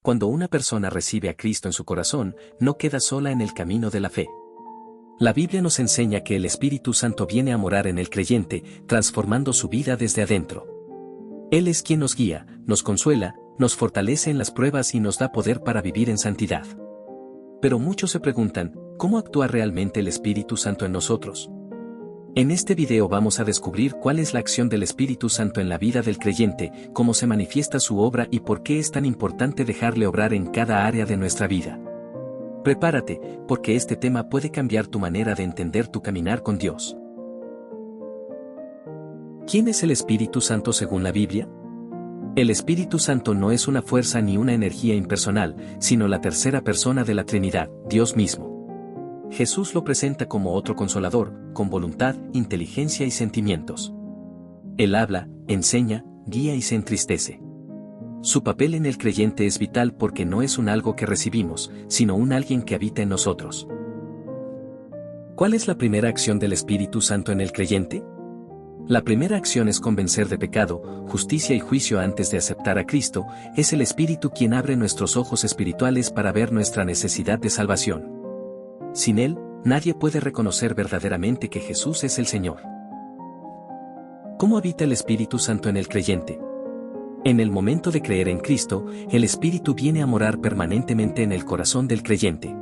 Cuando una persona recibe a Cristo en su corazón, no queda sola en el camino de la fe. La Biblia nos enseña que el Espíritu Santo viene a morar en el creyente, transformando su vida desde adentro. Él es quien nos guía, nos consuela, nos fortalece en las pruebas y nos da poder para vivir en santidad. Pero muchos se preguntan, ¿cómo actúa realmente el Espíritu Santo en nosotros? En este video vamos a descubrir cuál es la acción del Espíritu Santo en la vida del creyente, cómo se manifiesta su obra y por qué es tan importante dejarle obrar en cada área de nuestra vida. Prepárate, porque este tema puede cambiar tu manera de entender tu caminar con Dios. ¿Quién es el Espíritu Santo según la Biblia? El Espíritu Santo no es una fuerza ni una energía impersonal, sino la tercera persona de la Trinidad, Dios mismo. Jesús lo presenta como otro consolador, con voluntad, inteligencia y sentimientos. Él habla, enseña, guía y se entristece. Su papel en el creyente es vital porque no es un algo que recibimos, sino un alguien que habita en nosotros. ¿Cuál es la primera acción del Espíritu Santo en el creyente? La primera acción es convencer de pecado, justicia y juicio antes de aceptar a Cristo. Es el Espíritu quien abre nuestros ojos espirituales para ver nuestra necesidad de salvación. Sin Él, nadie puede reconocer verdaderamente que Jesús es el Señor. ¿Cómo habita el Espíritu Santo en el creyente? En el momento de creer en Cristo, el Espíritu viene a morar permanentemente en el corazón del creyente.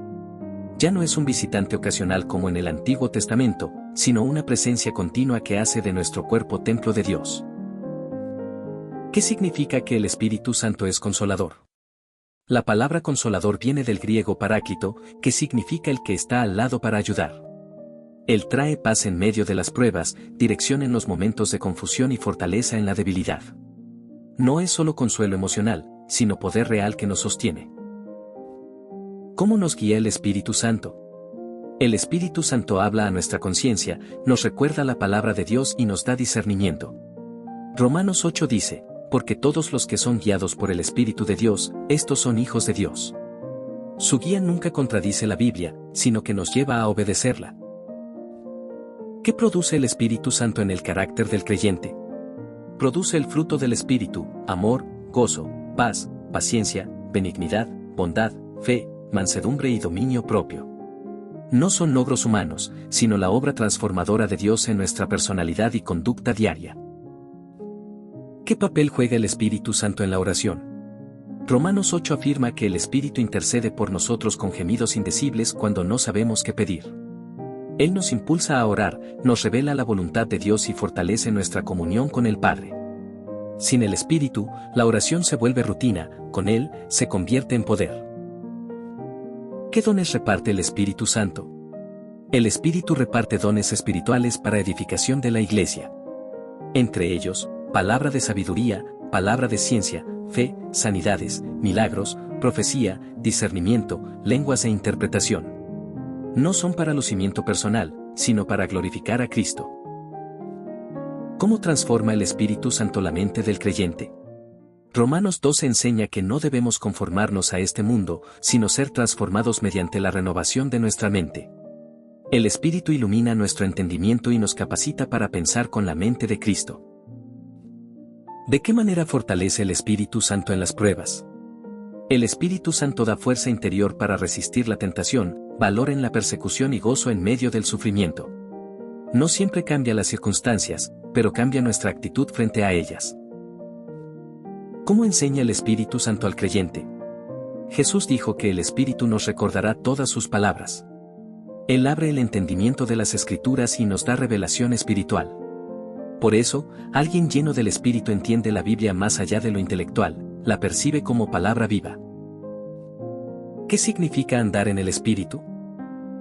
Ya no es un visitante ocasional como en el Antiguo Testamento, sino una presencia continua que hace de nuestro cuerpo templo de Dios. ¿Qué significa que el Espíritu Santo es consolador? La palabra consolador viene del griego paráclito, que significa el que está al lado para ayudar. Él trae paz en medio de las pruebas, dirección en los momentos de confusión y fortaleza en la debilidad. No es solo consuelo emocional, sino poder real que nos sostiene. ¿Cómo nos guía el Espíritu Santo? El Espíritu Santo habla a nuestra conciencia, nos recuerda la palabra de Dios y nos da discernimiento. Romanos 8 dice, porque todos los que son guiados por el Espíritu de Dios, estos son hijos de Dios. Su guía nunca contradice la Biblia, sino que nos lleva a obedecerla. ¿Qué produce el Espíritu Santo en el carácter del creyente? Produce el fruto del Espíritu, amor, gozo, paz, paciencia, benignidad, bondad, fe, mansedumbre y dominio propio. No son logros humanos, sino la obra transformadora de Dios en nuestra personalidad y conducta diaria. ¿Qué papel juega el Espíritu Santo en la oración? Romanos 8 afirma que el Espíritu intercede por nosotros con gemidos indecibles cuando no sabemos qué pedir. Él nos impulsa a orar, nos revela la voluntad de Dios y fortalece nuestra comunión con el Padre. Sin el Espíritu, la oración se vuelve rutina, con Él, se convierte en poder. ¿Qué dones reparte el Espíritu Santo? El Espíritu reparte dones espirituales para edificación de la Iglesia. Entre ellos, palabra de sabiduría, palabra de ciencia, fe, sanidades, milagros, profecía, discernimiento, lenguas e interpretación. No son para lucimiento personal, sino para glorificar a Cristo. ¿Cómo transforma el Espíritu Santo la mente del creyente? Romanos 12 enseña que no debemos conformarnos a este mundo, sino ser transformados mediante la renovación de nuestra mente. El Espíritu ilumina nuestro entendimiento y nos capacita para pensar con la mente de Cristo. ¿De qué manera fortalece el Espíritu Santo en las pruebas? El Espíritu Santo da fuerza interior para resistir la tentación, valor en la persecución y gozo en medio del sufrimiento. No siempre cambia las circunstancias, pero cambia nuestra actitud frente a ellas. ¿Cómo enseña el Espíritu Santo al creyente? Jesús dijo que el Espíritu nos recordará todas sus palabras. Él abre el entendimiento de las Escrituras y nos da revelación espiritual. Por eso, alguien lleno del Espíritu entiende la Biblia más allá de lo intelectual, la percibe como palabra viva. ¿Qué significa andar en el Espíritu?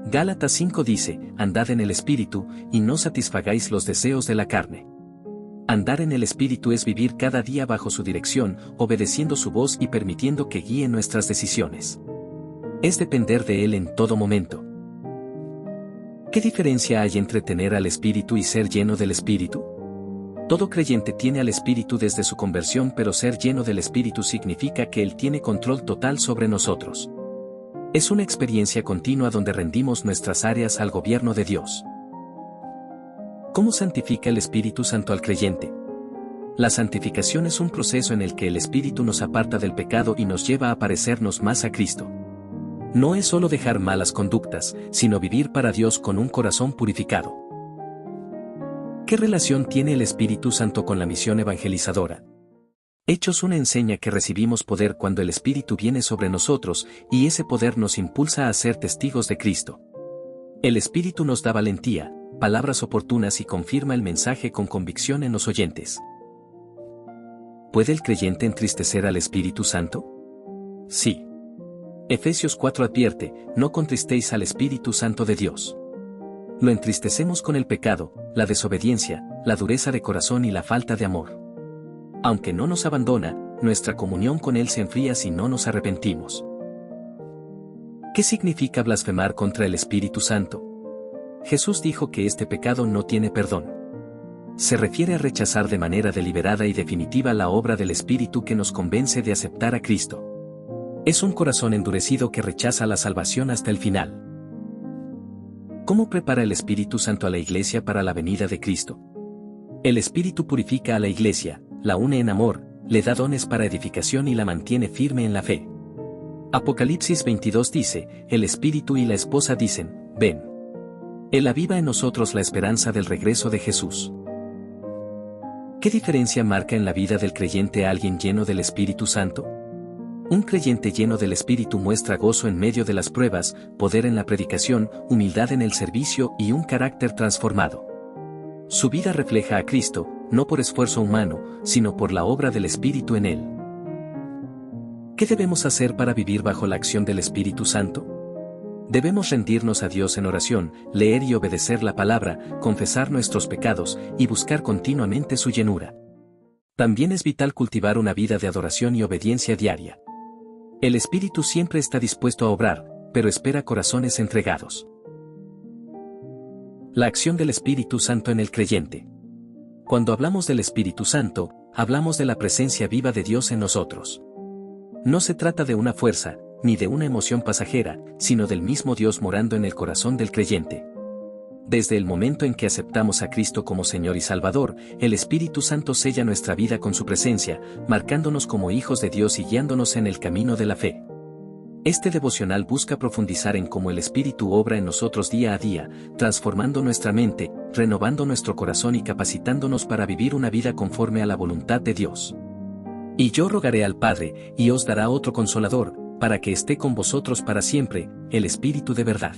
Gálatas 5 dice, andad en el Espíritu, y no satisfagáis los deseos de la carne. Andar en el Espíritu es vivir cada día bajo su dirección, obedeciendo su voz y permitiendo que guíe nuestras decisiones. Es depender de Él en todo momento. ¿Qué diferencia hay entre tener al Espíritu y ser lleno del Espíritu? Todo creyente tiene al Espíritu desde su conversión, pero ser lleno del Espíritu significa que Él tiene control total sobre nosotros. Es una experiencia continua donde rendimos nuestras áreas al gobierno de Dios. ¿Cómo santifica el Espíritu Santo al creyente? La santificación es un proceso en el que el Espíritu nos aparta del pecado y nos lleva a parecernos más a Cristo. No es solo dejar malas conductas, sino vivir para Dios con un corazón purificado. ¿Qué relación tiene el Espíritu Santo con la misión evangelizadora? Hechos 1 enseña que recibimos poder cuando el Espíritu viene sobre nosotros, y ese poder nos impulsa a ser testigos de Cristo. El Espíritu nos da valentía, palabras oportunas y confirma el mensaje con convicción en los oyentes. ¿Puede el creyente entristecer al Espíritu Santo? Sí. Efesios 4 advierte: no contristéis al Espíritu Santo de Dios. Lo entristecemos con el pecado, la desobediencia, la dureza de corazón y la falta de amor. Aunque no nos abandona, nuestra comunión con Él se enfría si no nos arrepentimos. ¿Qué significa blasfemar contra el Espíritu Santo? Jesús dijo que este pecado no tiene perdón. Se refiere a rechazar de manera deliberada y definitiva la obra del Espíritu que nos convence de aceptar a Cristo. Es un corazón endurecido que rechaza la salvación hasta el final. ¿Cómo prepara el Espíritu Santo a la Iglesia para la venida de Cristo? El Espíritu purifica a la Iglesia, la une en amor, le da dones para edificación y la mantiene firme en la fe. Apocalipsis 22 dice: el Espíritu y la esposa dicen: ven. Él aviva en nosotros la esperanza del regreso de Jesús. ¿Qué diferencia marca en la vida del creyente a alguien lleno del Espíritu Santo? Un creyente lleno del Espíritu muestra gozo en medio de las pruebas, poder en la predicación, humildad en el servicio y un carácter transformado. Su vida refleja a Cristo, no por esfuerzo humano, sino por la obra del Espíritu en él. ¿Qué debemos hacer para vivir bajo la acción del Espíritu Santo? Debemos rendirnos a Dios en oración, leer y obedecer la palabra, confesar nuestros pecados y buscar continuamente su llenura. También es vital cultivar una vida de adoración y obediencia diaria. El Espíritu siempre está dispuesto a obrar, pero espera corazones entregados. La acción del Espíritu Santo en el creyente. Cuando hablamos del Espíritu Santo, hablamos de la presencia viva de Dios en nosotros. No se trata de una fuerza, ni de una emoción pasajera, sino del mismo Dios morando en el corazón del creyente. Desde el momento en que aceptamos a Cristo como Señor y Salvador, el Espíritu Santo sella nuestra vida con su presencia, marcándonos como hijos de Dios y guiándonos en el camino de la fe. Este devocional busca profundizar en cómo el Espíritu obra en nosotros día a día, transformando nuestra mente, renovando nuestro corazón y capacitándonos para vivir una vida conforme a la voluntad de Dios. Y yo rogaré al Padre, y os dará otro Consolador, para que esté con vosotros para siempre, el Espíritu de verdad.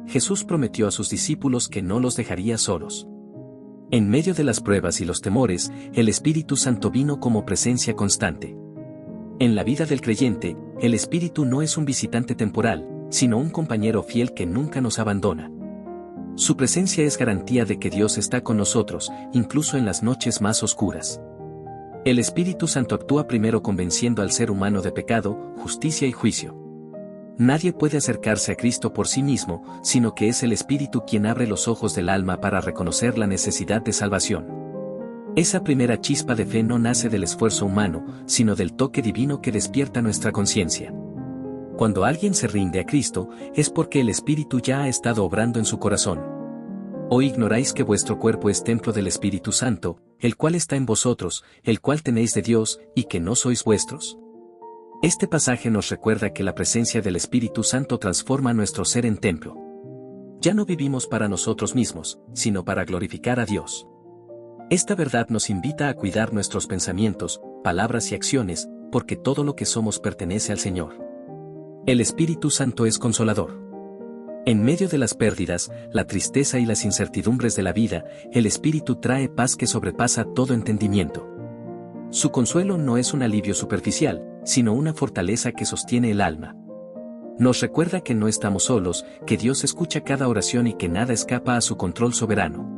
Jesús prometió a sus discípulos que no los dejaría solos. En medio de las pruebas y los temores, el Espíritu Santo vino como presencia constante. En la vida del creyente, el Espíritu no es un visitante temporal, sino un compañero fiel que nunca nos abandona. Su presencia es garantía de que Dios está con nosotros, incluso en las noches más oscuras. El Espíritu Santo actúa primero convenciendo al ser humano de pecado, justicia y juicio. Nadie puede acercarse a Cristo por sí mismo, sino que es el Espíritu quien abre los ojos del alma para reconocer la necesidad de salvación. Esa primera chispa de fe no nace del esfuerzo humano, sino del toque divino que despierta nuestra conciencia. Cuando alguien se rinde a Cristo, es porque el Espíritu ya ha estado obrando en su corazón. ¿O ignoráis que vuestro cuerpo es templo del Espíritu Santo, el cual está en vosotros, el cual tenéis de Dios, y que no sois vuestros? Este pasaje nos recuerda que la presencia del Espíritu Santo transforma nuestro ser en templo. Ya no vivimos para nosotros mismos, sino para glorificar a Dios. Esta verdad nos invita a cuidar nuestros pensamientos, palabras y acciones, porque todo lo que somos pertenece al Señor. El Espíritu Santo es consolador. En medio de las pérdidas, la tristeza y las incertidumbres de la vida, el Espíritu trae paz que sobrepasa todo entendimiento. Su consuelo no es un alivio superficial, sino una fortaleza que sostiene el alma. Nos recuerda que no estamos solos, que Dios escucha cada oración y que nada escapa a su control soberano.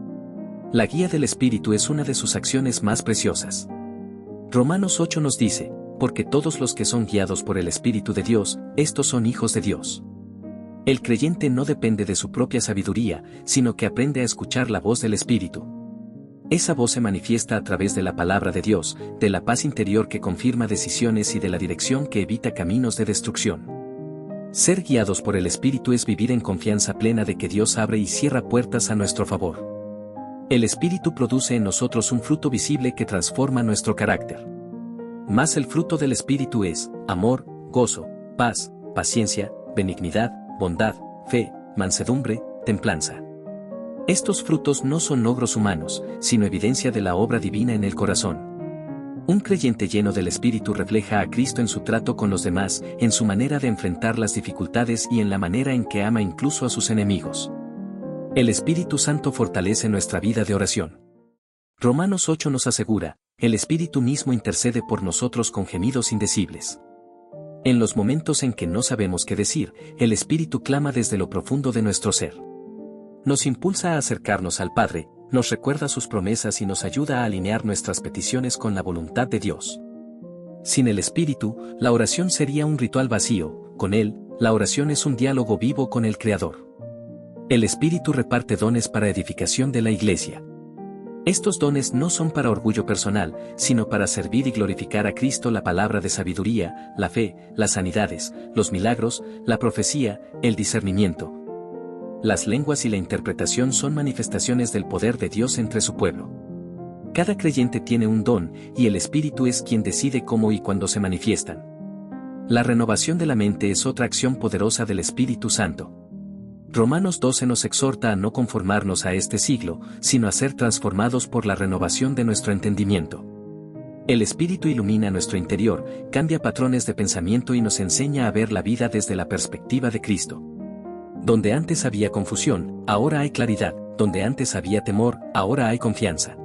La guía del Espíritu es una de sus acciones más preciosas. Romanos 8 nos dice: porque todos los que son guiados por el Espíritu de Dios, estos son hijos de Dios. El creyente no depende de su propia sabiduría, sino que aprende a escuchar la voz del Espíritu. Esa voz se manifiesta a través de la palabra de Dios, de la paz interior que confirma decisiones y de la dirección que evita caminos de destrucción. Ser guiados por el Espíritu es vivir en confianza plena de que Dios abre y cierra puertas a nuestro favor. El Espíritu produce en nosotros un fruto visible que transforma nuestro carácter. Mas el fruto del Espíritu es amor, gozo, paz, paciencia, benignidad, bondad, fe, mansedumbre, templanza. Estos frutos no son logros humanos, sino evidencia de la obra divina en el corazón. Un creyente lleno del Espíritu refleja a Cristo en su trato con los demás, en su manera de enfrentar las dificultades y en la manera en que ama incluso a sus enemigos. El Espíritu Santo fortalece nuestra vida de oración. Romanos 8 nos asegura, el Espíritu mismo intercede por nosotros con gemidos indecibles. En los momentos en que no sabemos qué decir, el Espíritu clama desde lo profundo de nuestro ser. Nos impulsa a acercarnos al Padre, nos recuerda sus promesas y nos ayuda a alinear nuestras peticiones con la voluntad de Dios. Sin el Espíritu, la oración sería un ritual vacío, con Él, la oración es un diálogo vivo con el Creador. El Espíritu reparte dones para edificación de la Iglesia. Estos dones no son para orgullo personal, sino para servir y glorificar a Cristo. La palabra de sabiduría, la fe, las sanidades, los milagros, la profecía, el discernimiento. Las lenguas y la interpretación son manifestaciones del poder de Dios entre su pueblo. Cada creyente tiene un don, y el Espíritu es quien decide cómo y cuándo se manifiestan. La renovación de la mente es otra acción poderosa del Espíritu Santo. Romanos 12 nos exhorta a no conformarnos a este siglo, sino a ser transformados por la renovación de nuestro entendimiento. El Espíritu ilumina nuestro interior, cambia patrones de pensamiento y nos enseña a ver la vida desde la perspectiva de Cristo. Donde antes había confusión, ahora hay claridad, donde antes había temor, ahora hay confianza.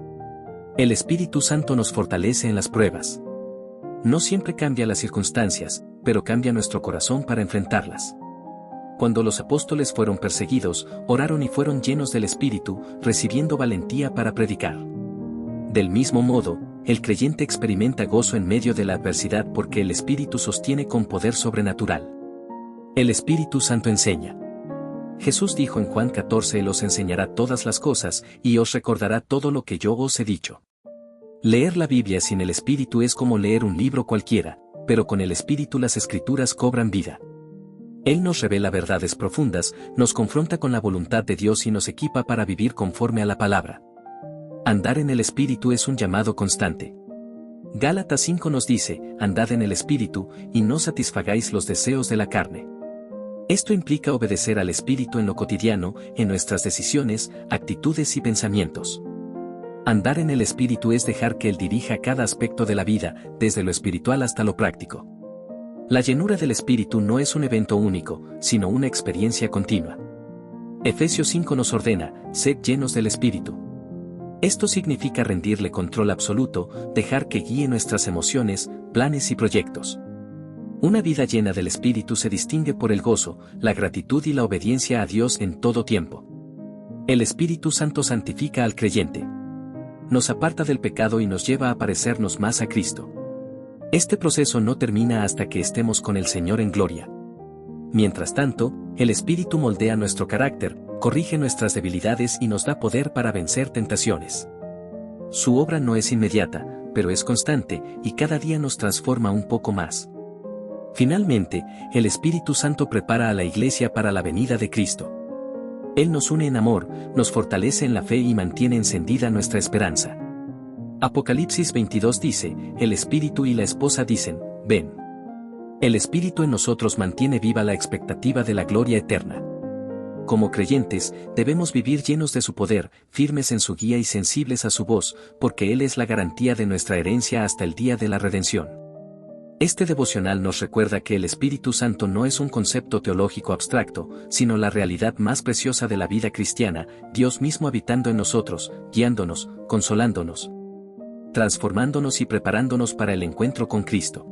El Espíritu Santo nos fortalece en las pruebas. No siempre cambia las circunstancias, pero cambia nuestro corazón para enfrentarlas. Cuando los apóstoles fueron perseguidos, oraron y fueron llenos del Espíritu, recibiendo valentía para predicar. Del mismo modo, el creyente experimenta gozo en medio de la adversidad porque el Espíritu sostiene con poder sobrenatural. El Espíritu Santo enseña. Jesús dijo en Juan 14: Él os enseñará todas las cosas, y os recordará todo lo que yo os he dicho. Leer la Biblia sin el Espíritu es como leer un libro cualquiera, pero con el Espíritu las Escrituras cobran vida. Él nos revela verdades profundas, nos confronta con la voluntad de Dios y nos equipa para vivir conforme a la palabra. Andar en el Espíritu es un llamado constante. Gálatas 5 nos dice: andad en el Espíritu, y no satisfagáis los deseos de la carne. Esto implica obedecer al Espíritu en lo cotidiano, en nuestras decisiones, actitudes y pensamientos. Andar en el Espíritu es dejar que Él dirija cada aspecto de la vida, desde lo espiritual hasta lo práctico. La llenura del Espíritu no es un evento único, sino una experiencia continua. Efesios 5 nos ordena: sed llenos del Espíritu. Esto significa rendirle control absoluto, dejar que guíe nuestras emociones, planes y proyectos. Una vida llena del Espíritu se distingue por el gozo, la gratitud y la obediencia a Dios en todo tiempo. El Espíritu Santo santifica al creyente. Nos aparta del pecado y nos lleva a parecernos más a Cristo. Este proceso no termina hasta que estemos con el Señor en gloria. Mientras tanto, el Espíritu moldea nuestro carácter, corrige nuestras debilidades y nos da poder para vencer tentaciones. Su obra no es inmediata, pero es constante, y cada día nos transforma un poco más. Finalmente, el Espíritu Santo prepara a la Iglesia para la venida de Cristo. Él nos une en amor, nos fortalece en la fe y mantiene encendida nuestra esperanza. Apocalipsis 22 dice: el Espíritu y la esposa dicen: ven. El Espíritu en nosotros mantiene viva la expectativa de la gloria eterna. Como creyentes, debemos vivir llenos de su poder, firmes en su guía y sensibles a su voz, porque Él es la garantía de nuestra herencia hasta el día de la redención. Este devocional nos recuerda que el Espíritu Santo no es un concepto teológico abstracto, sino la realidad más preciosa de la vida cristiana, Dios mismo habitando en nosotros, guiándonos, consolándonos, transformándonos y preparándonos para el encuentro con Cristo.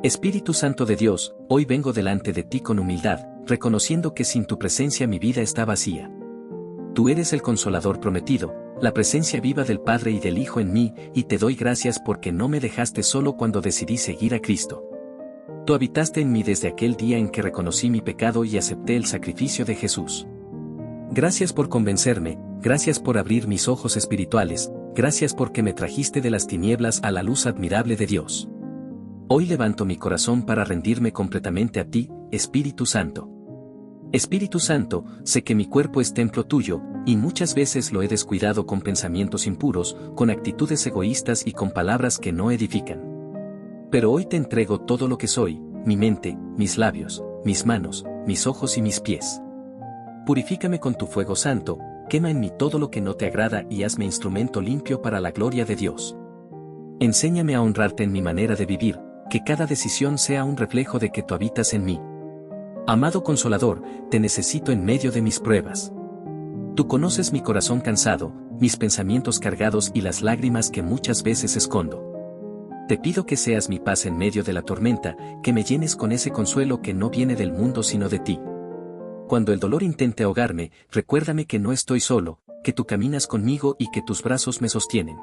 Espíritu Santo de Dios, hoy vengo delante de ti con humildad, reconociendo que sin tu presencia mi vida está vacía. Tú eres el Consolador prometido, la presencia viva del Padre y del Hijo en mí, y te doy gracias porque no me dejaste solo cuando decidí seguir a Cristo. Tú habitaste en mí desde aquel día en que reconocí mi pecado y acepté el sacrificio de Jesús. Gracias por convencerme, gracias por abrir mis ojos espirituales, gracias porque me trajiste de las tinieblas a la luz admirable de Dios. Hoy levanto mi corazón para rendirme completamente a ti, Espíritu Santo. Espíritu Santo, sé que mi cuerpo es templo tuyo, Y muchas veces lo he descuidado con pensamientos impuros, con actitudes egoístas y con palabras que no edifican. Pero hoy te entrego todo lo que soy, mi mente, mis labios, mis manos, mis ojos y mis pies. Purifícame con tu fuego santo, quema en mí todo lo que no te agrada y hazme instrumento limpio para la gloria de Dios. Enséñame a honrarte en mi manera de vivir, que cada decisión sea un reflejo de que tú habitas en mí. Amado Consolador, te necesito en medio de mis pruebas. Tú conoces mi corazón cansado, mis pensamientos cargados y las lágrimas que muchas veces escondo. Te pido que seas mi paz en medio de la tormenta, que me llenes con ese consuelo que no viene del mundo sino de ti. Cuando el dolor intente ahogarme, recuérdame que no estoy solo, que tú caminas conmigo y que tus brazos me sostienen.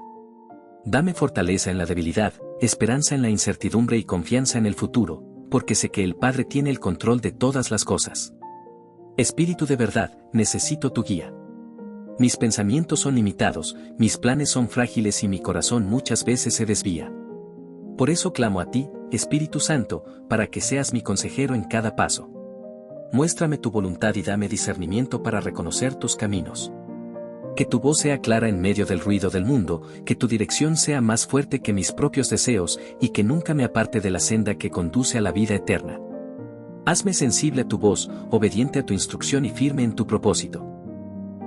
Dame fortaleza en la debilidad, esperanza en la incertidumbre y confianza en el futuro, porque sé que el Padre tiene el control de todas las cosas. Espíritu de verdad, necesito tu guía. Mis pensamientos son limitados, mis planes son frágiles y mi corazón muchas veces se desvía. Por eso clamo a ti, Espíritu Santo, para que seas mi consejero en cada paso. Muéstrame tu voluntad y dame discernimiento para reconocer tus caminos. Que tu voz sea clara en medio del ruido del mundo, que tu dirección sea más fuerte que mis propios deseos y que nunca me aparte de la senda que conduce a la vida eterna. Hazme sensible a tu voz, obediente a tu instrucción y firme en tu propósito.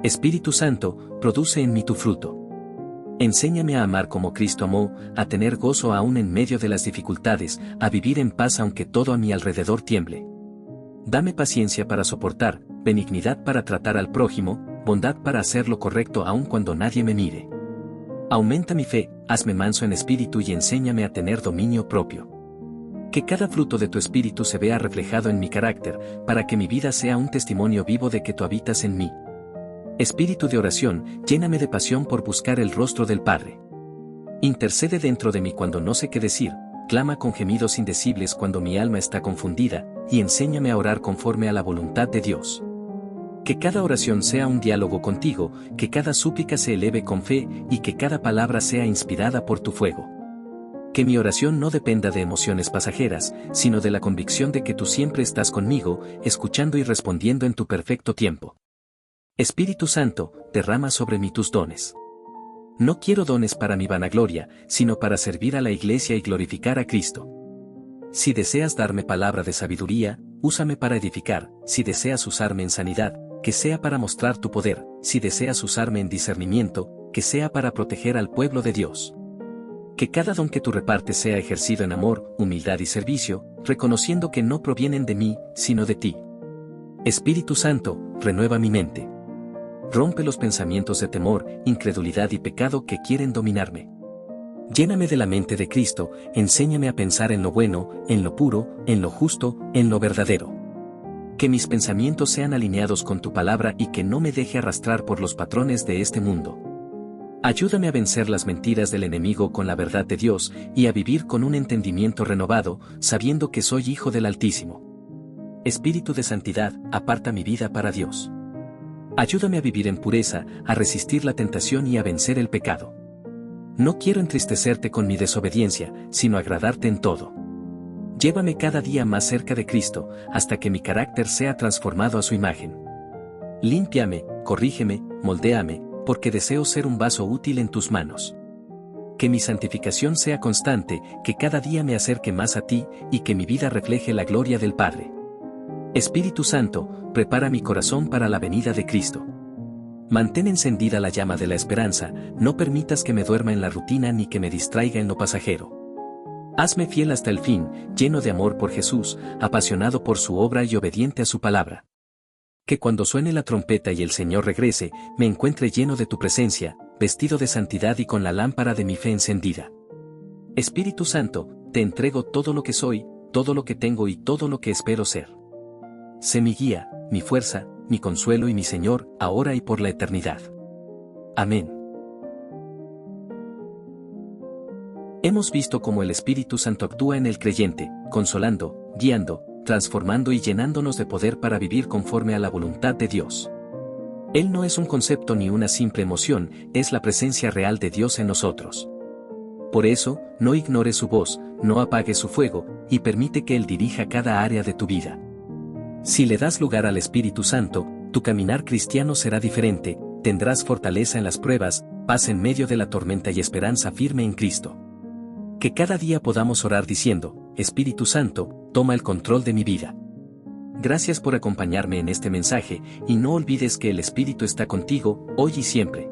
Espíritu Santo, produce en mí tu fruto. Enséñame a amar como Cristo amó, a tener gozo aún en medio de las dificultades, a vivir en paz aunque todo a mi alrededor tiemble. Dame paciencia para soportar, benignidad para tratar al prójimo, bondad para hacer lo correcto aun cuando nadie me mire. Aumenta mi fe, hazme manso en espíritu y enséñame a tener dominio propio. Que cada fruto de tu espíritu se vea reflejado en mi carácter, para que mi vida sea un testimonio vivo de que tú habitas en mí. Espíritu de oración, lléname de pasión por buscar el rostro del Padre. Intercede dentro de mí cuando no sé qué decir, clama con gemidos indecibles cuando mi alma está confundida, y enséñame a orar conforme a la voluntad de Dios. Que cada oración sea un diálogo contigo, que cada súplica se eleve con fe y que cada palabra sea inspirada por tu fuego. Que mi oración no dependa de emociones pasajeras, sino de la convicción de que tú siempre estás conmigo, escuchando y respondiendo en tu perfecto tiempo. Espíritu Santo, derrama sobre mí tus dones. No quiero dones para mi vanagloria, sino para servir a la Iglesia y glorificar a Cristo. Si deseas darme palabra de sabiduría, úsame para edificar; si deseas usarme en sanidad, que sea para mostrar tu poder; si deseas usarme en discernimiento, que sea para proteger al pueblo de Dios. Que cada don que tú repartes sea ejercido en amor, humildad y servicio, reconociendo que no provienen de mí, sino de ti. Espíritu Santo, renueva mi mente. Rompe los pensamientos de temor, incredulidad y pecado que quieren dominarme. Lléname de la mente de Cristo, enséñame a pensar en lo bueno, en lo puro, en lo justo, en lo verdadero. Que mis pensamientos sean alineados con tu palabra y que no me deje arrastrar por los patrones de este mundo. Ayúdame a vencer las mentiras del enemigo con la verdad de Dios y a vivir con un entendimiento renovado, sabiendo que soy hijo del Altísimo. Espíritu de santidad, aparta mi vida para Dios. Ayúdame a vivir en pureza, a resistir la tentación y a vencer el pecado. No quiero entristecerte con mi desobediencia, sino agradarte en todo. Llévame cada día más cerca de Cristo, hasta que mi carácter sea transformado a su imagen. Límpiame, corrígeme, moldéame, porque deseo ser un vaso útil en tus manos. Que mi santificación sea constante, que cada día me acerque más a ti, y que mi vida refleje la gloria del Padre. Espíritu Santo, prepara mi corazón para la venida de Cristo. Mantén encendida la llama de la esperanza, no permitas que me duerma en la rutina ni que me distraiga en lo pasajero. Hazme fiel hasta el fin, lleno de amor por Jesús, apasionado por su obra y obediente a su palabra. Que cuando suene la trompeta y el Señor regrese, me encuentre lleno de tu presencia, vestido de santidad y con la lámpara de mi fe encendida. Espíritu Santo, te entrego todo lo que soy, todo lo que tengo y todo lo que espero ser. Sé mi guía, mi fuerza, mi consuelo y mi Señor, ahora y por la eternidad. Amén. Hemos visto cómo el Espíritu Santo actúa en el creyente, consolando, guiando, transformando y llenándonos de poder para vivir conforme a la voluntad de Dios. Él no es un concepto ni una simple emoción, es la presencia real de Dios en nosotros. Por eso, no ignores su voz, no apagues su fuego, y permite que Él dirija cada área de tu vida. Si le das lugar al Espíritu Santo, tu caminar cristiano será diferente, tendrás fortaleza en las pruebas, paz en medio de la tormenta y esperanza firme en Cristo. Que cada día podamos orar diciendo, Espíritu Santo, toma el control de mi vida. Gracias por acompañarme en este mensaje, y no olvides que el Espíritu está contigo, hoy y siempre.